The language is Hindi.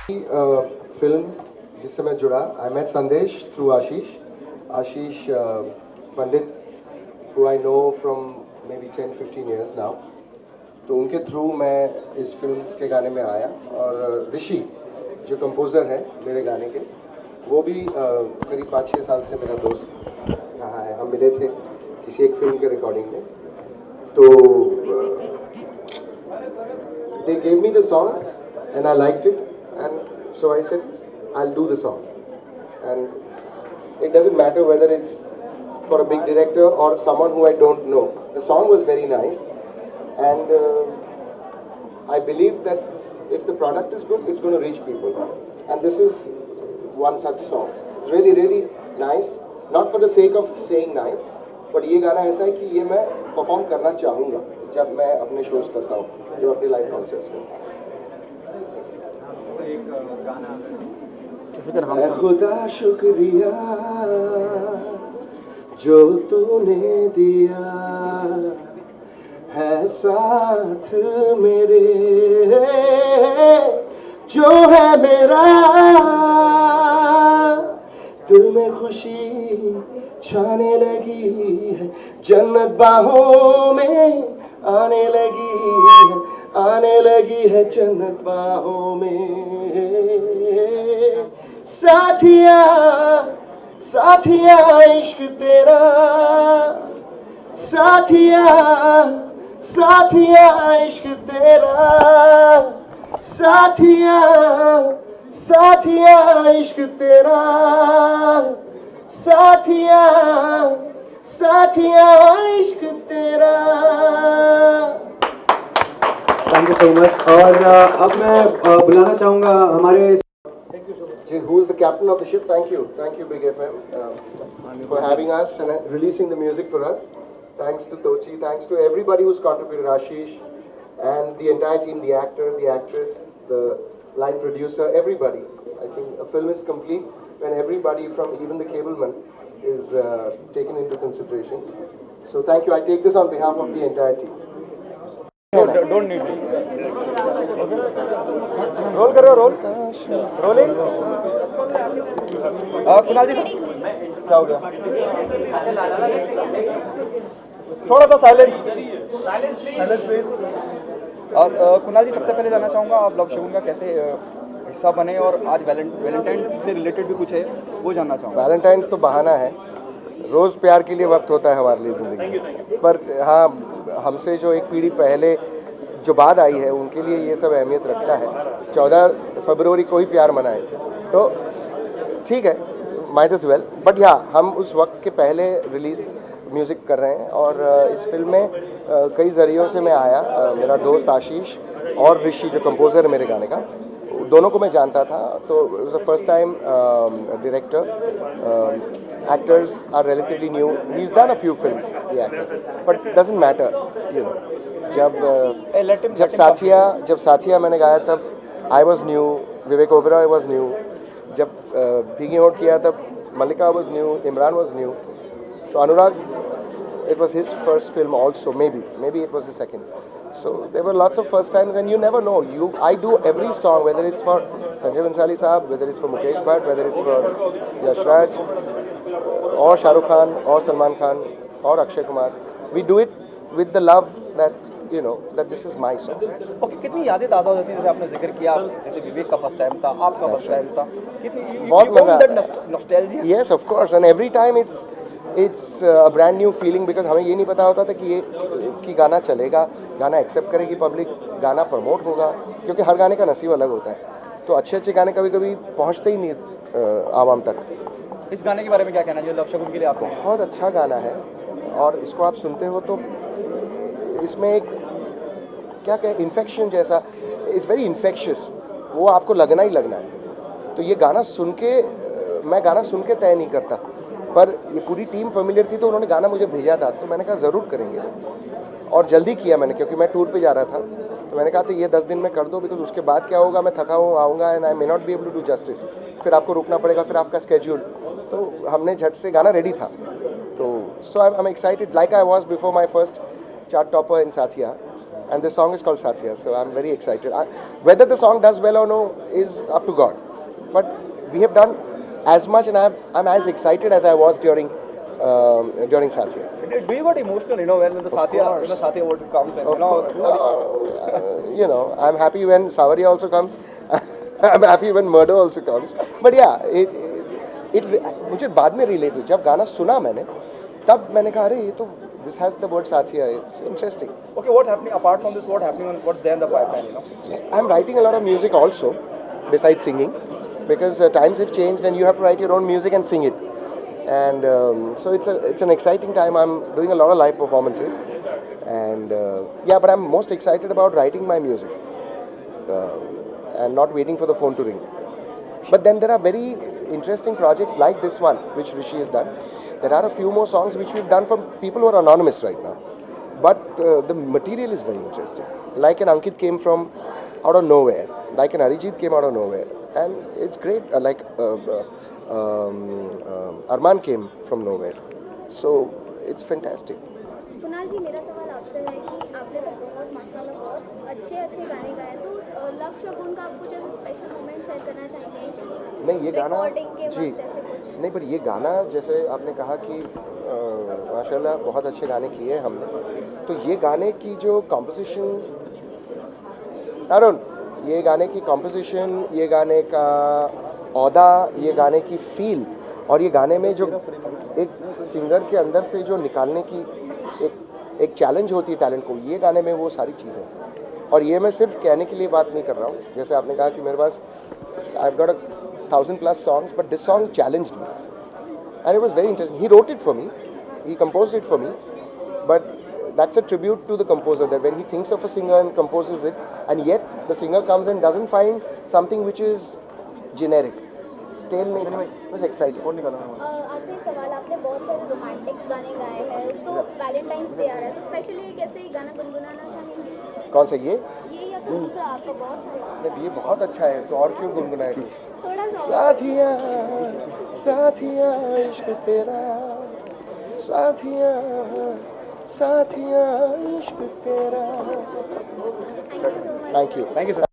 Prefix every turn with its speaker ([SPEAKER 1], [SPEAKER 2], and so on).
[SPEAKER 1] फिल्म जिससे मैं जुड़ा, आई मेट संदेश through Ashish Pandit, who I know from may be 10-15 years now. तो उनके थ्रू मैं इस फिल्म के गाने में आया। और ऋषि जो कंपोज़र है मेरे गाने के, वो भी करीब 5-6 साल से मेरा दोस्त रहा है। हम मिले थे किसी एक फिल्म के रिकॉर्डिंग में। तो they gave me the song and I liked it, and so I said I'll do the song. And it doesn't matter whether it's for a big director or someone who I don't know. The song was very nice, and I believe that if the product is good, it's going to reach people. And this is one such song. It's really, really nice. Not for the sake of saying nice, but ये गाना ऐसा है कि ये मैं परफॉर्म करना चाहूँगा जब मैं अपने शोज करता हूँ, जब अपने लाइव कॉन्सर्ट्स करता हूँ। ऐ खुदा शुक्रिया जो तूने दिया है साथ मेरे, जो है मेरा दिल में खुशी छाने लगी है, जन्नत बाहों में आने लगी है जन्नत बाहों में। साथिया साथिया इश्क तेरा, साथिया साथिया इश्क तेरा, साथिया साथिया इश्क तेरा, साथिया साथिया इश्क तेरा।
[SPEAKER 2] Thank you so much. और अब मैं बुलाना चाहूँगा हमारे
[SPEAKER 1] who is the captain of the ship. Thank you Big FM for having us and releasing the music for us. Thanks to Tochi, thanks to everybody who's contributed, Ashish and the entire team, the actor, the actress, the line producer, everybody. I think a film is complete when everybody from even the cableman is taken into consideration. So thank you. I take this on behalf of the entire team.
[SPEAKER 2] Don't need to. Roll करो, रोलिंग। कुणाल जी क्या हो गया? थोड़ा सा साइलेंस प्लीज। और कुणाल जी, सबसे पहले जानना चाहूँगा आप लव शगुन का कैसे हिस्सा बने, और आज वैलेंटाइन से रिलेटेड भी कुछ है वो जानना चाहूँगा।
[SPEAKER 1] वैलेंटाइंस तो बहाना है, रोज़ प्यार के लिए वक्त होता है हमारे लिए ज़िंदगी में। पर हाँ, हमसे जो एक पीढ़ी पहले जो बाद आई है उनके लिए ये सब अहमियत रखता है। 14 फरवरी को ही प्यार मनाए तो ठीक है, माइट एज वेल। बट या हम उस वक्त के पहले रिलीज़ म्यूज़िक कर रहे हैं। और इस फिल्म में कई ज़रियों से मैं आया। मेरा दोस्त आशीष और ऋषि जो कंपोज़र है मेरे गाने का, दोनों को मैं जानता था। तो it was the first time director, actors are relatively new. He's done a few films, the actor, but doesn't matter, you know. जब साथिया मैंने गाया तब I was new, Vivek Oberoi was new. जब भीगी होठ किया तब मल्लिका was new, Imran was new. So Anurag, it was his first film also, maybe it was his second. So there were lots of first times, and you never know. I do every song, whether it's for Sanjay Bansali Saab, whether it's for Mukesh Bhatt, whether it's for Yash Raj, or Shah Rukh Khan, or Salman Khan, or Akshay Kumar. We do it with the love that, you know, that this is my song.
[SPEAKER 2] Okay, कितनी यादें ताज़ा हो जाती हैं? जैसे आपने जिक्र किया, जैसे विवेक का फर्स्ट टाइम था, आपका फर्स्ट टाइम था, कितनी
[SPEAKER 1] बहुत मजा आता है।
[SPEAKER 2] Nostalgia?
[SPEAKER 1] Yes, of course, and every time it's a brand new feeling, because हमें ये नहीं पता होता था कि गाना चलेगा, गाना एक्सेप्ट करेगी पब्लिक, गाना प्रमोट होगा, क्योंकि हर गाने का नसीब अलग होता है। तो अच्छे गाने कभी पहुँचते ही नहीं आवाम तक।
[SPEAKER 2] इस गाने के बारे में क्या कहना चाहिए लव शगुन के लिए आपको?
[SPEAKER 1] बहुत अच्छा गाना है, और इसको आप सुनते हो तो इसमें एक क्या कहें, इन्फेक्शन जैसा, इट्स वेरी इन्फेक्शियस, वो आपको लगना ही लगना है। तो ये गाना सुन के, मैं गाना सुन के तय नहीं करता, पर ये पूरी टीम फेमिलियर थी तो उन्होंने गाना मुझे भेजा था, तो मैंने कहा ज़रूर करेंगे, और जल्दी किया मैंने, क्योंकि मैं टूर पे जा रहा था। तो मैंने कहा था ये 10 दिन में कर दो, बिकॉज उसके बाद क्या होगा, मैं थका हुआ आऊँगा and I may not be able to do justice, फिर आपको रुकना पड़ेगा, फिर आपका स्केड्यूल। तो हमने झट से, गाना रेडी था। तो so I am excited like I was before my first chart topper in Saathiya. and this song is called Satya, so I'm very excited. Whether the song does well or no is up to God, but we have done as much, and I'm as excited as I was during Satya.
[SPEAKER 2] Do you got emotional, when the Satya word comes, and
[SPEAKER 1] You know, I'm happy when Savaria also comes. I'm happy when Murder also comes. But yeah, it मुझे बाद में relate हुई. जब गाना सुना मैंने, तब मैंने कहा अरे ये तो this has the word Satya. It's interesting.
[SPEAKER 2] Okay, what happening apart from this? What's there in the pipeline?
[SPEAKER 1] I'm writing a lot of music also, besides singing, because times have changed and you have to write your own music and sing it. And so it's an exciting time. I'm doing a lot of live performances, and yeah, but I'm most excited about writing my music and not waiting for the phone to ring. But then there are very interesting projects like this one, which Rishi has done. There are a few more songs which we've done from people who are anonymous right now. But the material is very interesting. Like an Ankit came from out of nowhere. Like an Arijit came out of nowhere. And it's great. Arman came from nowhere. So it's fantastic.
[SPEAKER 3] Kunal जी, मेरा सवाल आपसे है कि आपने तो बहुत माशाल्लाह बहुत अच्छे गाने गाए, तो उस लव शगुन का आप कुछ ऐसे स्पेशल मोमेंट शेयर करना चाहेंगे कि
[SPEAKER 1] नहीं ये गाना
[SPEAKER 3] रिकॉर्डिंग के
[SPEAKER 1] जी
[SPEAKER 3] वक्त ऐसे कुछ?
[SPEAKER 1] नहीं, पर ये गाना जैसे आपने कहा कि माशाल्लाह बहुत अच्छे गाने किए हमने, तो ये गाने की जो कॉम्पोजिशन, अरुण, ये गाने की कॉम्पोजिशन, ये गाने का औदा, ये गाने की फील, और ये गाने में जो एक सिंगर के अंदर से जो निकालने की एक चैलेंज होती है टैलेंट को, ये गाने में वो सारी चीज़ें. और ये मैं सिर्फ कहने के लिए बात नहीं कर रहा हूँ. जैसे आपने कहा कि मेरे पास I have got 1,000+ songs, but this song challenged me and it was very interesting. He wrote it for me, he composed it for me, but that's a tribute to the composer, that when he thinks of a singer and composes it, and yet the singer comes and doesn't find something which is generic, stale नहीं, it was exciting.
[SPEAKER 3] आखिरी सवाल, आपने बहुत सारे रोमांटिक्स गाने गाए हैं, सो वैलेंटाइंस डे आ रहा है, तो स्पेशली एक ऐसे ही गाना गुनगुनाना चाहेंगे?
[SPEAKER 1] कौन सा ये
[SPEAKER 3] या तो दूसरा आपका बहुत सारा?
[SPEAKER 1] ये बहुत अच्छा है, तो और क्यों गुनगुनाए कुछ.
[SPEAKER 3] थोड़ा सा
[SPEAKER 1] साथिया साथिया इश्क तेरा, साथिया साथिया इश्क तेरा.
[SPEAKER 3] Thank you so much.
[SPEAKER 1] Thank you.
[SPEAKER 2] Thank you, sir.